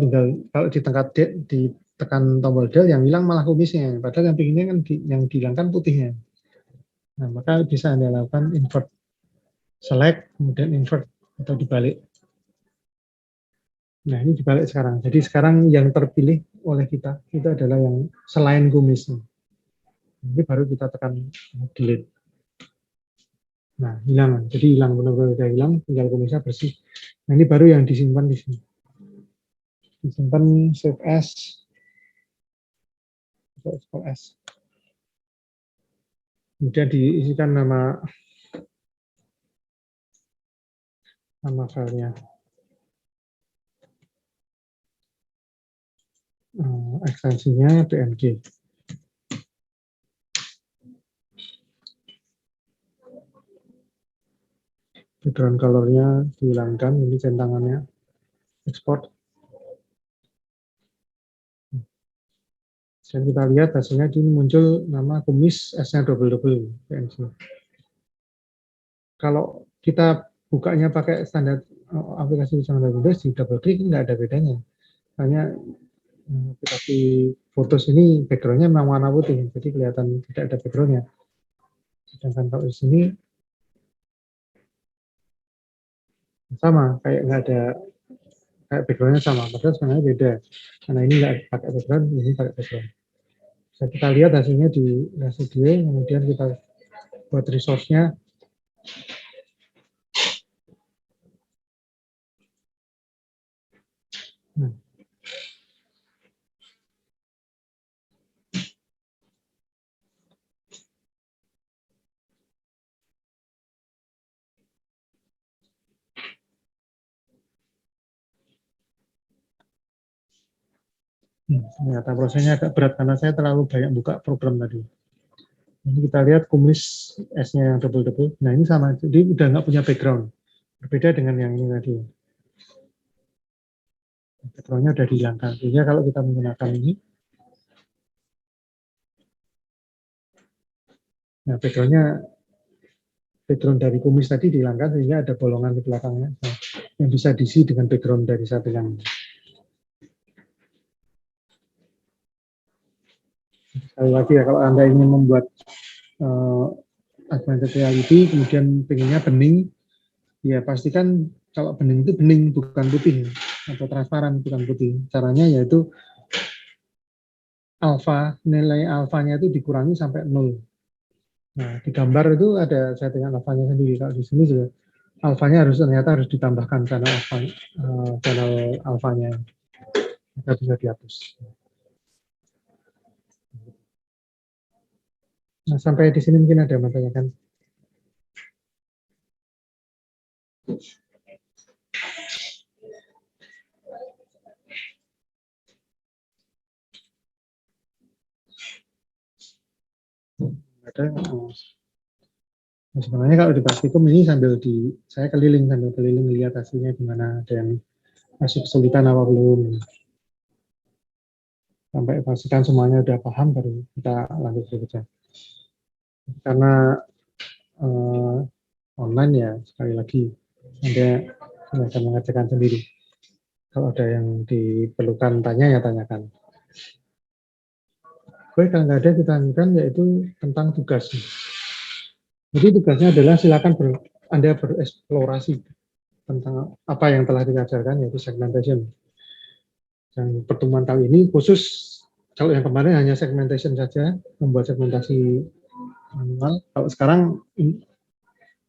ditekan tombol del, yang hilang malah kumisnya. Padahal yang pinginnya kan yang dihilangkan putihnya. Nah, maka bisa Anda lakukan invert. Select, kemudian invert, atau dibalik. Nah, ini dibalik sekarang. Jadi sekarang yang terpilih oleh kita, itu adalah yang selain kumisnya. Ini baru kita tekan delete. Nah, hilang. Jadi hilang, benar-benar sudah hilang, tinggal kumisnya bersih. Nah, ini baru yang disimpan di sini. Disimpan save as. Kemudian diisikan nama filenya. Ekstensinya PNG. Background color-nya dihilangkan, ini centangannya. Export. Dan kita lihat hasilnya ini muncul nama kumis S-nya double PNG. Kalau kita bukanya pakai standar aplikasi standar Windows, di double klik nggak ada bedanya. Hanya aplikasi fotos ini backgroundnya memang warna putih, jadi kelihatan tidak ada backgroundnya. Sedangkan kalau di sini sama, kayak nggak ada, kayak backgroundnya sama, padahal sebenarnya beda. Karena ini nggak pakai background, ini pakai background. Bisa kita lihat hasilnya di video, kemudian kita buat resource-nya. Nah. Ternyata prosesnya agak berat karena saya terlalu banyak buka program tadi. Ini kita lihat kumis S-nya yang double. Nah, ini sama, jadi udah nggak punya background. Berbeda dengan yang ini tadi. Background-nya udah dihilangkan. Sehingga kalau kita menggunakan ini, nah background dari kumis tadi dihilangkan sehingga ada bolongan di belakangnya yang bisa diisi dengan background dari sampingan. Sekali lagi ya, kalau Anda ingin membuat augmented reality, kemudian pengennya bening, ya pastikan kalau bening itu bening, bukan putih. atau transparan, bukan putih. Caranya yaitu nilai alfanya itu dikurangi sampai 0. Nah, di gambar itu ada settingan alfanya sendiri. Kalau di sini juga alfanya ternyata harus ditambahkan channel alfanya agar bisa dihapus. Nah, sampai di sini mungkin ada yang bertanyakan. Ada. Nah, sebenarnya kalau di praktikum ini saya keliling lihat hasilnya gimana, ada yang masih kesulitan apa belum. Sampai pastikan semuanya udah paham baru kita lanjut bekerja. Karena online ya, sekali lagi Anda akan mengerjakan sendiri. Kalau ada yang diperlukan tanya ya tanyakan. Baik, kalau nggak ada kita lanjutkan yaitu tentang tugas. Jadi tugasnya adalah silakan Anda bereksplorasi tentang apa yang telah diajarkan, yaitu segmentation. Yang pertemuan kali ini khusus, kalau yang kemarin hanya segmentation saja, membuat segmentasi manual. Kalau sekarang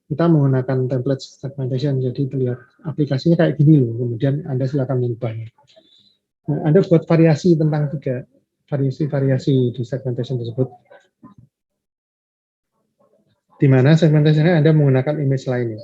kita menggunakan template segmentation, jadi terlihat aplikasinya kayak gini loh, kemudian Anda silakan mengubahnya. Nah, Anda buat variasi tentang 3 variasi di segmentation tersebut, di mana segmentasinya Anda menggunakan image lainnya.